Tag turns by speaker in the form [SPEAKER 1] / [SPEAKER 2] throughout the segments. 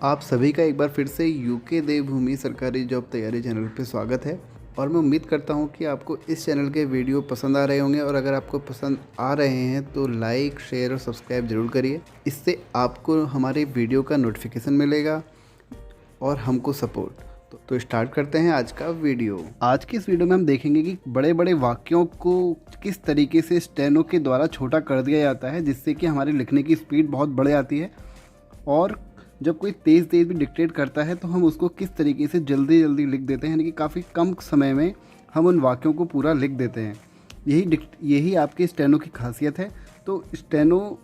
[SPEAKER 1] आप सभी का एक बार फिर से यूके देवभूमि सरकारी जॉब तैयारी चैनल पे स्वागत है। और मैं उम्मीद करता हूँ कि आपको इस चैनल के वीडियो पसंद आ रहे होंगे, और अगर आपको पसंद आ रहे हैं तो लाइक, शेयर और सब्सक्राइब ज़रूर करिए। इससे आपको हमारे वीडियो का नोटिफिकेशन मिलेगा और हमको सपोर्ट। तो स्टार्ट करते हैं आज का वीडियो। आज की इस वीडियो में हम देखेंगे कि बड़े बड़े वाक्यों को किस तरीके से स्टेनो के द्वारा छोटा कर दिया जाता है, जिससे कि हमारी लिखने की स्पीड बहुत बढ़ जाती है। और जब कोई तेज़ भी डिक्टेट करता है तो हम उसको किस तरीके से जल्दी जल्दी लिख देते हैं, यानी कि काफ़ी कम समय में हम उन वाक्यों को पूरा लिख देते हैं। यही आपके स्टेनो की खासियत है। तो स्टेनो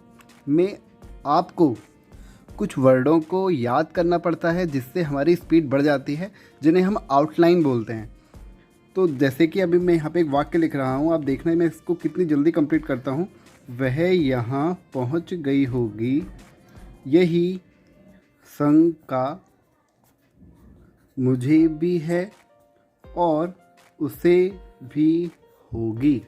[SPEAKER 1] में आपको कुछ वर्डों को याद करना पड़ता है, जिससे हमारी स्पीड बढ़ जाती है, जिन्हें हम आउटलाइन बोलते हैं। तो जैसे कि अभी मैं यहाँ पे एक वाक्य लिख रहा हूँ, आप देखना मैं इसको कितनी जल्दी कंप्लीट करता हूँ। वह यहाँ पहुँच गई होगी, यही शंका मुझे भी है और उसे भी होगी।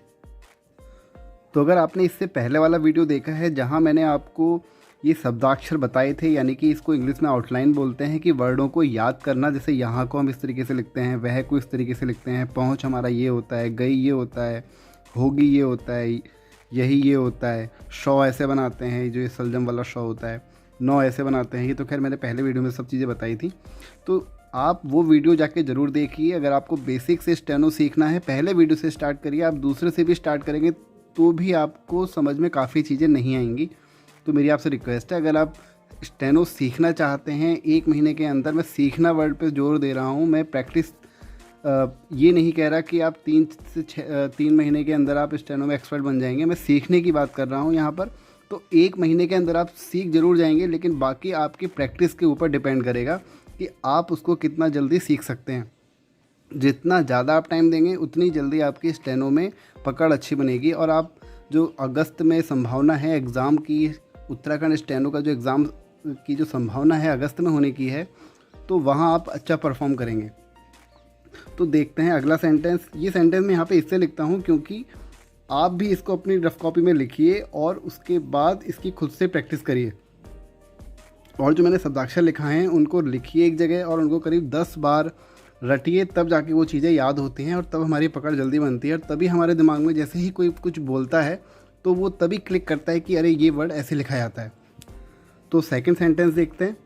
[SPEAKER 1] तो अगर आपने इससे पहले वाला वीडियो देखा है, जहां मैंने आपको ये शब्दाक्षर बताए थे, यानी कि इसको इंग्लिश में आउटलाइन बोलते हैं, कि वर्डों को याद करना, जैसे यहाँ को हम इस तरीके से लिखते हैं, वह को इस तरीके से लिखते हैं, पहुँच हमारा ये होता है, गई ये होता है, होगी ये होता है, यही ये होता है, शौ ऐसे बनाते हैं, जो ये सलजम वाला शौ होता है, नौ ऐसे बनाते हैं। ये तो खैर मैंने पहले वीडियो में सब चीज़ें बताई थी, तो आप वो वीडियो जाके ज़रूर देखिए। अगर आपको बेसिक से स्टेनो सीखना है, पहले वीडियो से स्टार्ट करिए। आप दूसरे से भी स्टार्ट करेंगे तो भी आपको समझ में काफ़ी चीज़ें नहीं आएंगी। तो मेरी आपसे रिक्वेस्ट है, अगर आप स्टेनो सीखना चाहते हैं 1 महीने के अंदर, मैं सीखना वर्ड पे जोर दे रहा हूँ, मैं प्रैक्टिस ये नहीं कह रहा कि आप 3 महीने के अंदर आप स्टेनो में एक्सपर्ट बन जाएंगे। मैं सीखने की बात कर रहा हूँ यहाँ पर। तो 1 महीने के अंदर आप सीख ज़रूर जाएंगे, लेकिन बाकी आपकी प्रैक्टिस के ऊपर डिपेंड करेगा कि आप उसको कितना जल्दी सीख सकते हैं। जितना ज़्यादा आप टाइम देंगे, उतनी जल्दी आपकी स्टेनो में पकड़ अच्छी बनेगी। और आप जो अगस्त में संभावना है एग्ज़ाम की, उत्तराखंड स्टेनो का जो एग्ज़ाम की जो संभावना है अगस्त में होने की है, तो वहाँ आप अच्छा परफॉर्म करेंगे। तो देखते हैं अगला सेंटेंस। ये सेंटेंस मैं यहाँ पे इससे लिखता हूँ क्योंकि आप भी इसको अपनी रफ कॉपी में लिखिए और उसके बाद इसकी खुद से प्रैक्टिस करिए। और जो मैंने शब्दाक्षर लिखा है उनको लिखिए एक जगह और उनको करीब 10 बार रटिए, तब जाके वो चीज़ें याद होती हैं और तब हमारी पकड़ जल्दी बनती है। और तभी हमारे दिमाग में जैसे ही कोई कुछ बोलता है तो वो तभी क्लिक करता है कि अरे ये वर्ड ऐसे लिखा जाता है। तो सेकंड सेंटेंस देखते हैं।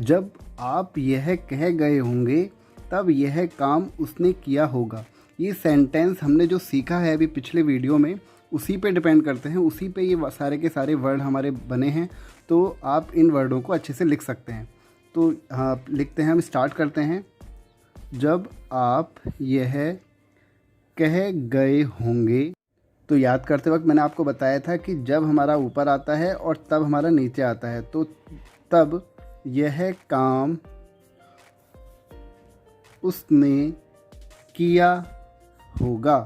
[SPEAKER 1] जब आप यह कह गए होंगे तब यह काम उसने किया होगा। ये सेंटेंस हमने जो सीखा है अभी पिछले वीडियो में, उसी पे डिपेंड करते हैं, उसी पे ये सारे के सारे वर्ड हमारे बने हैं। तो आप इन वर्डों को अच्छे से लिख सकते हैं। तो हाँ, लिखते हैं, हम स्टार्ट करते हैं। जब आप यह कह गए होंगे, तो याद करते वक्त मैंने आपको बताया था कि जब हमारा ऊपर आता है और तब हमारा नीचे आता है, तो तब यह काम उसने किया होगा।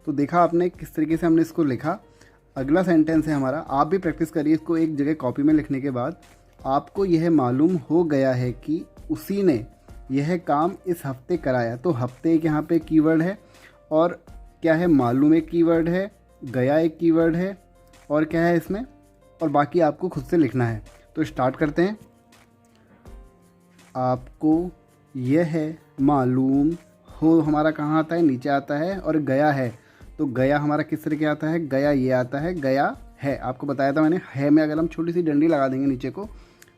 [SPEAKER 1] तो देखा आपने किस तरीके से हमने इसको लिखा। अगला सेंटेंस है हमारा, आप भी प्रैक्टिस करिए इसको एक जगह कॉपी में लिखने के बाद। आपको यह मालूम हो गया है कि उसी ने यह काम इस हफ्ते कराया। तो हफ्ते एक यहाँ पे कीवर्ड है, और क्या है, मालूम एक कीवर्ड है, गया एक कीवर्ड है, और क्या है इसमें, और बाकी आपको खुद से लिखना है। तो स्टार्ट करते हैं। आपको यह मालूम हो हमारा कहाँ आता है, नीचे आता है, और गया है, तो गया हमारा किस तरह के आता है, गया ये आता है, गया है। आपको बताया था मैंने, है में अगर हम छोटी सी डंडी लगा देंगे नीचे को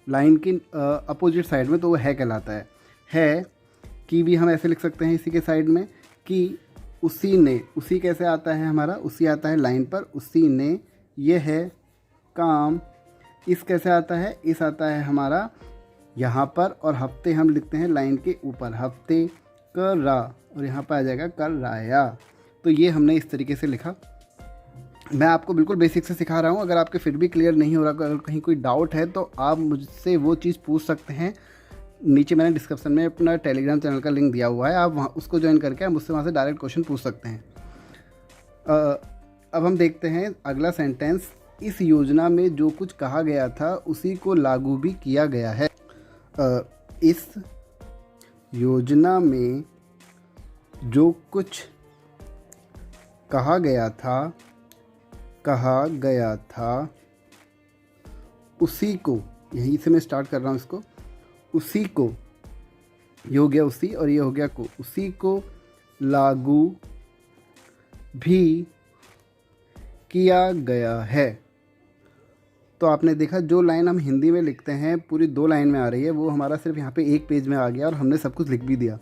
[SPEAKER 1] लाइन की अपोजिट साइड में, तो वो है कहलाता है। है की भी हम ऐसे लिख सकते हैं इसी के साइड में कि उसी ने, उसी कैसे आता है हमारा, उसी आता है लाइन पर, उसी ने यह है काम, इस कैसे आता है, इस आता है हमारा यहाँ पर, और हफ्ते हम लिखते हैं लाइन के ऊपर, हफ्ते करा, और यहाँ पर आ जाएगा कराया। तो ये हमने इस तरीके से लिखा। मैं आपको बिल्कुल बेसिक से सिखा रहा हूँ। अगर आपके फिर भी क्लियर नहीं हो रहा, अगर कहीं कोई डाउट है, तो आप मुझसे वो चीज़ पूछ सकते हैं। नीचे मैंने डिस्क्रिप्शन में अपना टेलीग्राम चैनल का लिंक दिया हुआ है, आप वहाँ उसको ज्वाइन करके आप मुझसे वहाँ से डायरेक्ट क्वेश्चन पूछ सकते हैं। अब हम देखते हैं अगला सेंटेंस। इस योजना में जो कुछ कहा गया था उसी को लागू भी किया गया है। इस योजना में जो कुछ कहा गया था उसी को, यहीं से मैं स्टार्ट कर रहा हूँ इसको, उसी को, ये हो गया उसी और ये हो गया को, उसी को लागू भी किया गया है। तो आपने देखा जो लाइन हम हिंदी में लिखते हैं पूरी 2 लाइन में आ रही है, वो हमारा सिर्फ यहाँ पे 1 पेज में आ गया और हमने सब कुछ लिख भी दिया।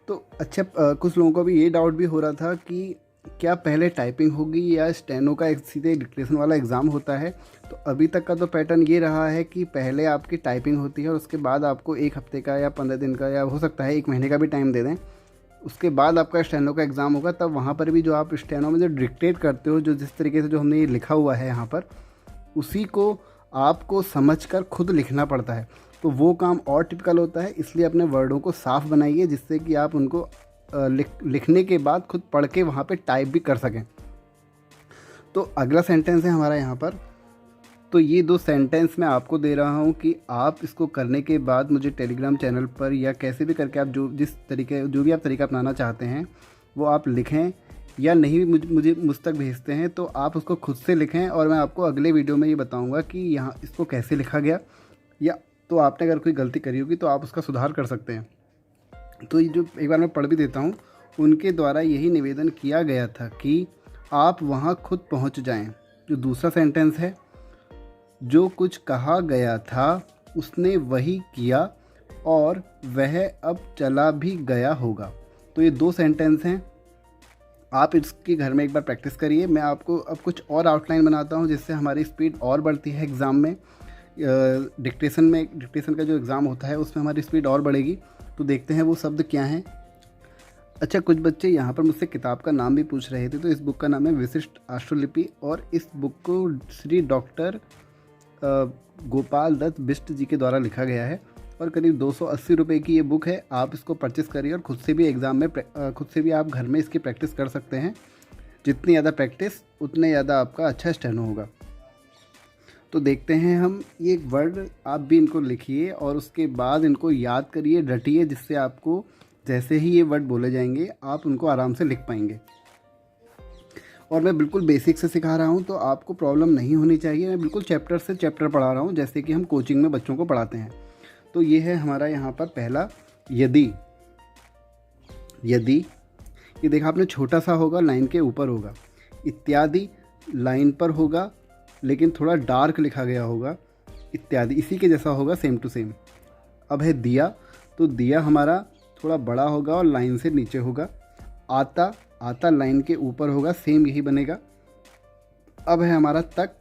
[SPEAKER 1] तो अच्छा, कुछ लोगों को भी ये डाउट भी हो रहा था कि क्या पहले टाइपिंग होगी या स्टेनो का एक सीधे डिक्टेशन वाला एग्ज़ाम होता है। तो अभी तक का तो पैटर्न ये रहा है कि पहले आपकी टाइपिंग होती है और उसके बाद आपको 1 हफ्ते का या 15 दिन का या हो सकता है 1 महीने का भी टाइम दे दें, उसके बाद आपका स्टेनो का एग्ज़ाम होगा। तब वहाँ पर भी जो आप स्टेनो में जो डिक्टेट करते हो, जो जिस तरीके से जो हमने ये लिखा हुआ है यहाँ पर, उसी को आपको समझकर खुद लिखना पड़ता है। तो वो काम और टिपिकल होता है, इसलिए अपने वर्डों को साफ़ बनाइए जिससे कि आप उनको लिखने के बाद खुद पढ़ के वहाँ पे टाइप भी कर सकें। तो अगला सेंटेंस है हमारा यहाँ पर। तो ये 2 सेंटेंस मैं आपको दे रहा हूँ कि आप इसको करने के बाद मुझे टेलीग्राम चैनल पर या कैसे भी करके आप जो भी आप तरीका अपनाना चाहते हैं वो आप लिखें, या नहीं मुझ तक भेजते हैं तो आप उसको खुद से लिखें और मैं आपको अगले वीडियो में ये बताऊँगा कि यहाँ इसको कैसे लिखा गया, या तो आपने अगर कोई गलती करी होगी तो आप उसका सुधार कर सकते हैं। तो ये जो एक बार मैं पढ़ भी देता हूँ, उनके द्वारा यही निवेदन किया गया था कि आप वहाँ खुद पहुँच जाएं। जो दूसरा सेंटेंस है, जो कुछ कहा गया था उसने वही किया और वह अब चला भी गया होगा। तो ये 2 सेंटेंस हैं, आप इसकी घर में एक बार प्रैक्टिस करिए। मैं आपको अब कुछ और आउटलाइन बनाता हूँ जिससे हमारी स्पीड और बढ़ती है एग्ज़ाम में। डिक्टेशन का जो एग्ज़ाम होता है उसमें हमारी स्पीड और बढ़ेगी। तो देखते हैं वो शब्द क्या हैं। अच्छा, कुछ बच्चे यहाँ पर मुझसे किताब का नाम भी पूछ रहे थे। तो इस बुक का नाम है विशिष्ट अश्वलिपि और इस बुक को श्री डॉक्टर गोपाल दत्त बिष्ट जी के द्वारा लिखा गया है और करीब 280 रुपये की ये बुक है। आप इसको परचेस करिए और खुद से भी एग्ज़ाम में खुद से भी आप घर में इसकी प्रैक्टिस कर सकते हैं। जितनी ज़्यादा प्रैक्टिस उतने ज़्यादा आपका अच्छा स्टेनो होगा। तो देखते हैं हम ये वर्ड, आप भी इनको लिखिए और उसके बाद इनको याद करिए, रटिए, जिससे आपको जैसे ही ये वर्ड बोले जाएंगे आप उनको आराम से लिख पाएंगे। और मैं बिल्कुल बेसिक से सिखा रहा हूँ तो आपको प्रॉब्लम नहीं होनी चाहिए। मैं बिल्कुल चैप्टर से चैप्टर पढ़ा रहा हूँ जैसे कि हम कोचिंग में बच्चों को पढ़ाते हैं। तो ये है हमारा यहाँ पर पहला यदि। यदि ये देखा आपने, छोटा सा होगा, लाइन के ऊपर होगा। इत्यादि लाइन पर होगा लेकिन थोड़ा डार्क लिखा गया होगा। इत्यादि इसी के जैसा होगा, सेम टू सेम। अब है दिया, तो दिया हमारा थोड़ा बड़ा होगा और लाइन से नीचे होगा। आता, आता लाइन के ऊपर होगा, सेम यही बनेगा। अब है हमारा तक,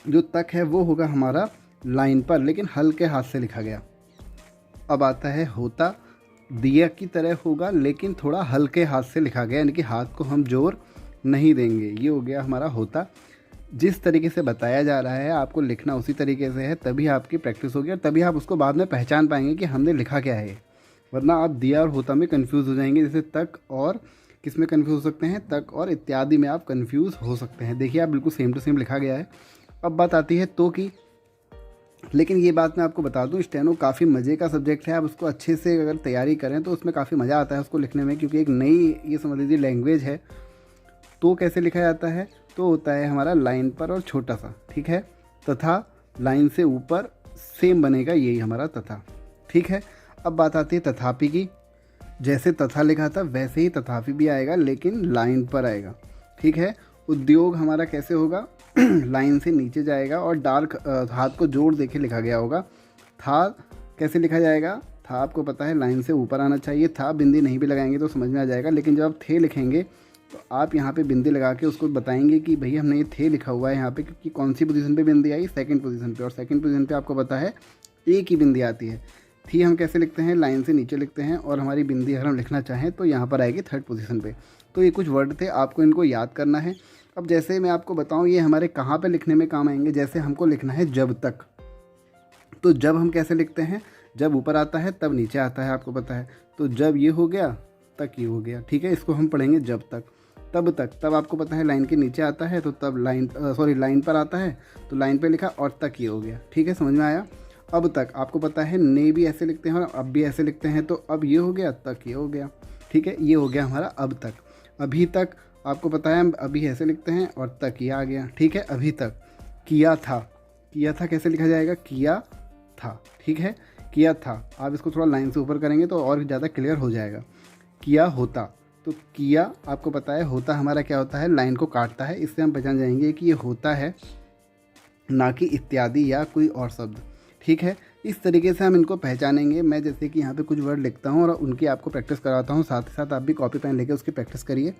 [SPEAKER 1] जो तक है वो होगा हमारा लाइन पर लेकिन हल्के हाथ से लिखा गया। अब आता है होता, दिया की तरह होगा लेकिन थोड़ा हल्के हाथ से लिखा गया, यानी कि हाथ को हम जोर नहीं देंगे। ये हो गया हमारा होता। जिस तरीके से बताया जा रहा है आपको लिखना उसी तरीके से है, तभी आपकी प्रैक्टिस होगी और तभी आप उसको बाद में पहचान पाएंगे कि हमने लिखा क्या है। वरना आप दिया और होता में कंफ्यूज हो जाएंगे। जैसे तक और किस में कंफ्यूज हो सकते हैं, तक और इत्यादि में आप कंफ्यूज हो सकते हैं। देखिए आप बिल्कुल सेम टू सेम लिखा गया है। अब बात आती है तो की। लेकिन ये बात मैं आपको बता दूं, स्टेनो काफ़ी मज़े का सब्जेक्ट है। आप उसको अच्छे से अगर तैयारी करें तो उसमें काफ़ी मज़ा आता है उसको लिखने में, क्योंकि एक नई, ये समझ लीजिए, लैंग्वेज है। तो कैसे लिखा जाता है, तो होता है हमारा लाइन पर और छोटा सा, ठीक है। तथा लाइन से ऊपर सेम बनेगा, यही हमारा तथा, ठीक है। अब बात आती है तथापि की। जैसे तथा लिखा था वैसे ही तथापि भी आएगा लेकिन लाइन पर आएगा, ठीक है। उद्योग हमारा कैसे होगा, लाइन से नीचे जाएगा और डार्क हाथ को जोड़ देके लिखा गया होगा। था कैसे लिखा जाएगा, था आपको पता है लाइन से ऊपर आना चाहिए। था बिंदी नहीं भी लगाएंगे तो समझ में आ जाएगा, लेकिन जब आप थे लिखेंगे तो आप यहाँ पे बिंदी लगा के उसको बताएंगे कि भैया हमने ये थे लिखा हुआ है यहाँ पे, क्योंकि कौन सी पोजीशन पे बिंदी आई, सेकंड पोजीशन पे, और सेकंड पोजीशन पे आपको पता है एक ही बिंदी आती है। थी हम कैसे लिखते हैं, लाइन से नीचे लिखते हैं, और हमारी बिंदी अगर हम लिखना चाहें तो यहाँ पर आएगी थर्ड पोजीशन पे। तो ये कुछ वर्ड थे, आपको इनको याद करना है। अब जैसे मैं आपको बताऊँ ये हमारे कहाँ पे लिखने में काम आएंगे। जैसे हमको लिखना है जब तक, तो जब हम कैसे लिखते हैं, जब ऊपर आता है तब नीचे आता है, आपको पता है। तो जब ये हो गया तक ये हो गया, ठीक है। इसको हम पढ़ेंगे जब तक। तब तक, तब आपको पता है लाइन के नीचे आता है तो तब लाइन पर आता है तो लाइन पे लिखा और तक ये हो गया, ठीक है, समझ में आया। अब तक आपको पता है ने भी ऐसे लिखते हैं और अब भी ऐसे लिखते हैं, तो अब ये हो गया तक ये हो गया, ठीक है। ये हो गया हमारा अब तक। अभी तक आपको पता है अभी ऐसे लिखते हैं और तक ये आ गया, ठीक है। अभी तक। किया था, किया था कैसे लिखा जाएगा, किया था, ठीक है। किया था, आप इसको थोड़ा लाइन से ऊपर करेंगे तो और ज़्यादा क्लियर हो जाएगा। किया होता, तो किया आपको पता है होता हमारा क्या होता है, लाइन को काटता है। इससे हम पहचान जाएंगे कि ये होता है, ना कि इत्यादि या कोई और शब्द। ठीक है, इस तरीके से हम इनको पहचानेंगे। मैं जैसे कि यहाँ पे कुछ वर्ड लिखता हूँ और उनकी आपको प्रैक्टिस कराता हूँ, साथ ही साथ आप भी कॉपी पेन लेके उसकी प्रैक्टिस करिए।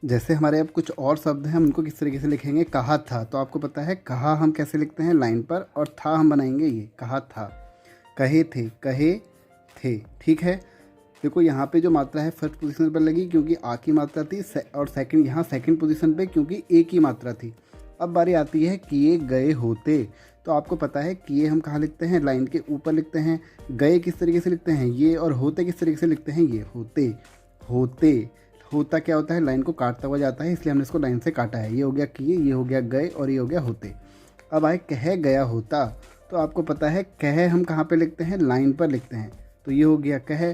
[SPEAKER 1] जैसे हमारे अब कुछ और शब्द हैं, हम उनको किस तरीके से लिखेंगे। कहा था, तो आपको पता है कहा हम कैसे लिखते हैं, लाइन पर, और था हम बनाएंगे ये कहा था। कहे थे, कहे थे। ठीक है, देखो यहाँ पे जो मात्रा है फर्स्ट पोजीशन पर लगी क्योंकि आ की मात्रा थी, और सेकंड यहाँ सेकंड पोजीशन पे क्योंकि ए की मात्रा थी। अब बारी आती है किए गए होते, तो आपको पता है किए हम कहाँ लिखते हैं, लाइन के ऊपर लिखते हैं। गए किस तरीके से लिखते हैं, ये, और होते किस तरीके से लिखते हैं, ये। होते, होते, होता क्या होता है, लाइन को काटता हुआ जाता है, इसलिए हमने इसको लाइन से काटा है। ये हो गया किए, ये हो गया गए, और ये हो गया होते। अब आए कह गया होता, तो आपको पता है कह हम कहाँ पे लिखते हैं, लाइन पर लिखते हैं। तो ये हो गया कह।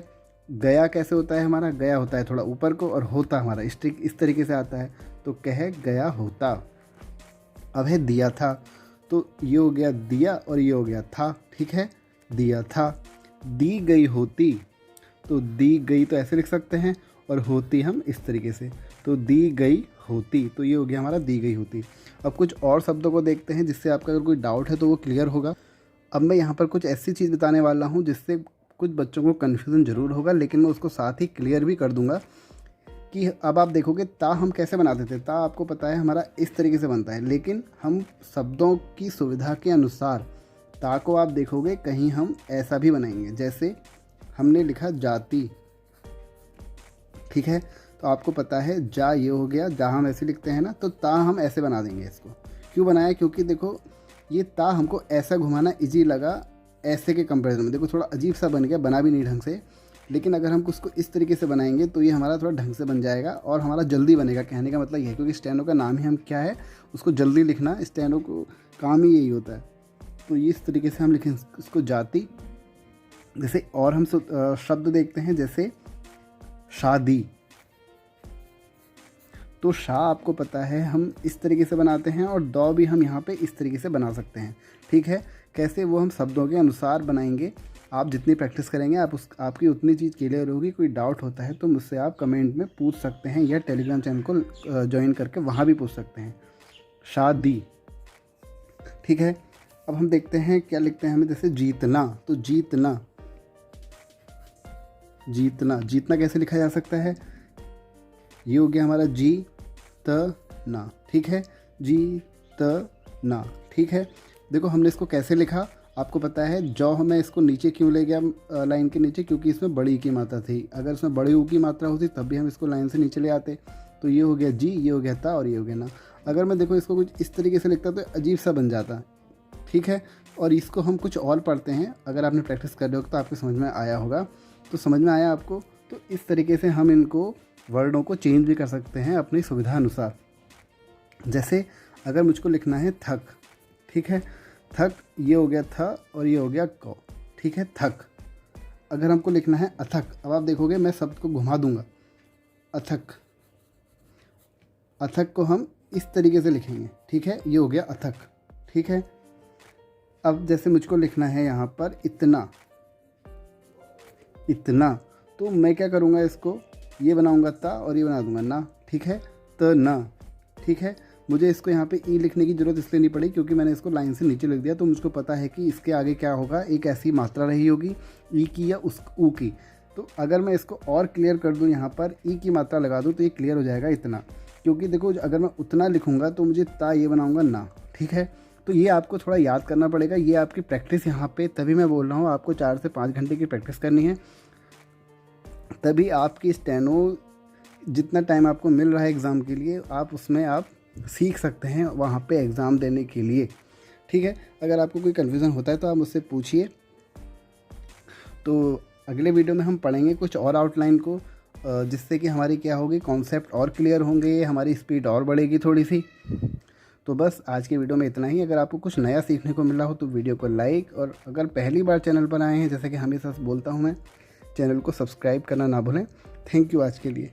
[SPEAKER 1] गया कैसे होता है हमारा, गया होता है थोड़ा ऊपर को, और होता हमारा इस तरीके से आता है, तो कह गया होता। अब है दिया था, तो ये हो गया दिया और ये हो गया था। ठीक है, दिया था। दी गई होती, तो दी गई तो ऐसे लिख सकते हैं, और होती हम इस तरीके से, तो दी गई होती। तो ये हो गया हमारा दी गई होती। अब कुछ और शब्दों को देखते हैं जिससे आपका अगर कोई डाउट है तो वो क्लियर होगा। अब मैं यहाँ पर कुछ ऐसी चीज़ बताने वाला हूँ जिससे कुछ बच्चों को कन्फ्यूज़न ज़रूर होगा, लेकिन मैं उसको साथ ही क्लियर भी कर दूँगा। कि अब आप देखोगे ता हम कैसे बनाते थे, ता आपको पता है हमारा इस तरीके से बनता है, लेकिन हम शब्दों की सुविधा के अनुसार ता को आप देखोगे कहीं हम ऐसा भी बनाएंगे। जैसे हमने लिखा जाति, ठीक है, तो आपको पता है जा ये हो गया, जा हम ऐसे लिखते हैं ना, तो ता हम ऐसे बना देंगे। इसको क्यों बनाया, क्योंकि देखो ये ता हमको ऐसा घुमाना इजी लगा ऐसे के कंपैरिजन में। देखो थोड़ा अजीब सा बन गया, बना भी नहीं ढंग से, लेकिन अगर हम उसको इस तरीके से बनाएंगे तो ये हमारा थोड़ा ढंग से बन जाएगा और हमारा जल्दी बनेगा। कहने का मतलब ये है, क्योंकि स्टेनो का नाम ही हम क्या है, उसको जल्दी लिखना, स्टेनो को काम ही यही होता है। तो ये इस तरीके से हम लिखें इसको जाति। जैसे और हम शब्द देखते हैं, जैसे शादी, तो शाह आपको पता है हम इस तरीके से बनाते हैं, और दौ भी हम यहाँ पे इस तरीके से बना सकते हैं। ठीक है, कैसे वो हम शब्दों के अनुसार बनाएंगे। आप जितनी प्रैक्टिस करेंगे आपकी उतनी चीज़ क्लियर होगी। कोई डाउट होता है तो मुझसे आप कमेंट में पूछ सकते हैं, या टेलीग्राम चैनल को ज्वाइन करके वहाँ भी पूछ सकते हैं। शादी, ठीक है। अब हम देखते हैं क्या लिखते हैं हमें, जैसे जीतना, तो जीतना, जीतना, जीतना कैसे लिखा जा सकता है, ये हो गया हमारा जी त ना। ठीक है, जी त ना। ठीक है, देखो हमने इसको कैसे लिखा, आपको पता है जौ मैं इसको नीचे क्यों ले गया लाइन के नीचे, क्योंकि इसमें बड़ी की मात्रा थी। अगर इसमें बड़ी ऊ की मात्रा होती तब भी हम इसको लाइन से नीचे ले आते। तो ये हो गया जी, ये हो गया था, और ये हो गया ना। अगर मैं देखो इसको कुछ इस तरीके से लिखता तो अजीब सा बन जाता। ठीक है, और इसको हम कुछ और पढ़ते हैं। अगर आपने प्रैक्टिस कर रहे हो तो आपको समझ में आया होगा। तो समझ में आया आपको, तो इस तरीके से हम इनको वर्डों को चेंज भी कर सकते हैं अपनी सुविधा अनुसार। जैसे अगर मुझको लिखना है थक, ठीक है, थक ये हो गया था और ये हो गया को। ठीक है, थक। अगर हमको लिखना है अथक, अब आप देखोगे मैं शब्द को घुमा दूंगा, अथक, अथक को हम इस तरीके से लिखेंगे। ठीक है, ये हो गया अथक। ठीक है, अब जैसे मुझको लिखना है यहाँ पर इतना, इतना, तो मैं क्या करूँगा, इसको ये बनाऊँगा ता और ये बना दूंगा ना। ठीक है, त ना। ठीक है, मुझे इसको यहाँ पे ई लिखने की ज़रूरत इसलिए नहीं पड़ी क्योंकि मैंने इसको लाइन से नीचे लिख दिया, तो मुझको पता है कि इसके आगे क्या होगा, एक ऐसी मात्रा रही होगी ई की या उस ऊ की। तो अगर मैं इसको और क्लियर कर दूँ, यहाँ पर ई की मात्रा लगा दूँ तो ये क्लियर हो जाएगा इतना। क्योंकि देखो अगर मैं उतना लिखूँगा तो मुझे ता ये बनाऊँगा ना। ठीक है, तो ये आपको थोड़ा याद करना पड़ेगा। ये आपकी प्रैक्टिस यहाँ पर, तभी मैं बोल रहा हूँ आपको 4 से 5 घंटे की प्रैक्टिस करनी है, तभी आपकी स्टेनो जितना टाइम आपको मिल रहा है एग्ज़ाम के लिए, आप उसमें आप सीख सकते हैं वहाँ पे एग्ज़ाम देने के लिए। ठीक है, अगर आपको कोई कन्फ्यूज़न होता है तो आप मुझसे पूछिए। तो अगले वीडियो में हम पढ़ेंगे कुछ और आउटलाइन को, जिससे कि हमारी क्या होगी, कॉन्सेप्ट और क्लियर होंगे, हमारी स्पीड और बढ़ेगी थोड़ी सी। तो बस आज की वीडियो में इतना ही। अगर आपको कुछ नया सीखने को मिला हो तो वीडियो को लाइक, और अगर पहली बार चैनल पर आए हैं, जैसे कि हमेशा बोलता हूँ मैं, चैनल को सब्सक्राइब करना ना भूलें। थैंक यू आज के लिए।